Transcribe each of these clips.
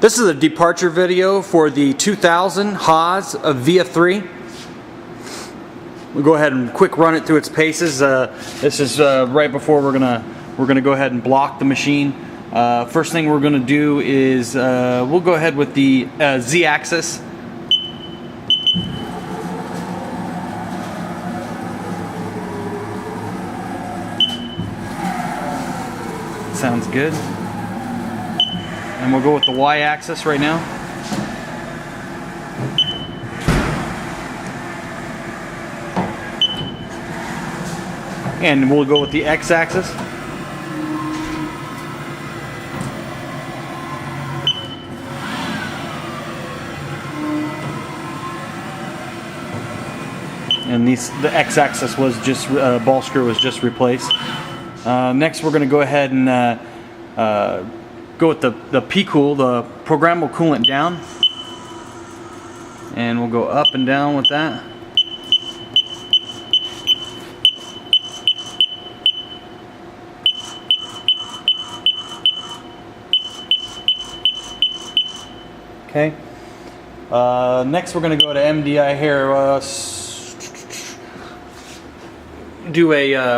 This is a departure video for the 2000 Haas of VF3. We'll go ahead and quick run it through its paces. This is right before we're gonna go ahead and block the machine. First thing we're gonna do is we'll go ahead with the Z-axis. Sounds good. And we'll go with the Y-axis right now. And we'll go with the X-axis. And the X-axis was just ball screw was just replaced. Next, we're going to go ahead and go with the P-Cool, the programmable coolant down, and we'll go up and down with that. Okay. Next, we're going to go to MDI here.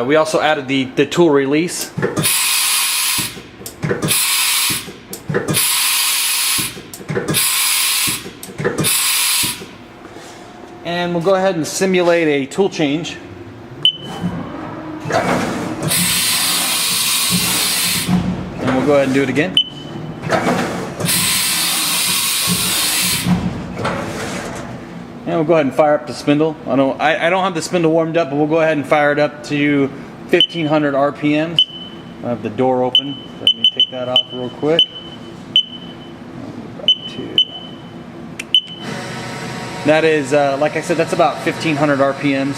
We also added the tool release. And we'll go ahead and simulate a tool change. And we'll go ahead and do it again. And we'll go ahead and fire up the spindle. I don't have the spindle warmed up, but we'll go ahead and fire it up to 1500 RPMs. I have the door open. Let me take that off real quick. That is, like I said, that's about 1500 RPMs.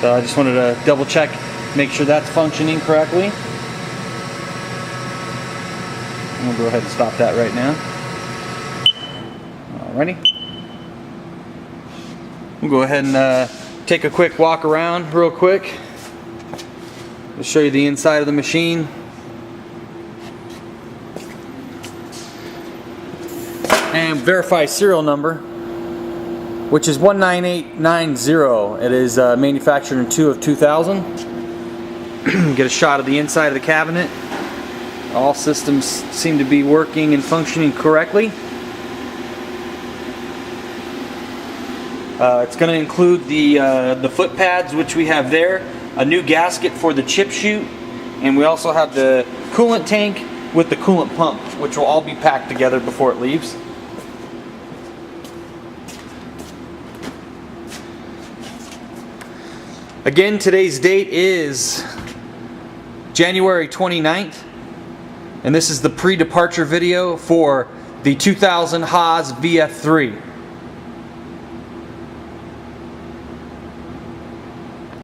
So I just wanted to double check, make sure that's functioning correctly. And we'll go ahead and stop that right now. Alrighty. We'll go ahead and take a quick walk around real quick. I'll show you the inside of the machine. And verify serial number, which is 19890. It is manufactured in 2000. Get a shot of the inside of the cabinet. All systems seem to be working and functioning correctly. It's going to include the foot pads, which we have there, a new gasket for the chip chute, and we also have the coolant tank with the coolant pump, which will all be packed together before it leaves. Again, today's date is January 29th, and this is the pre-departure video for the 2000 Haas VF3.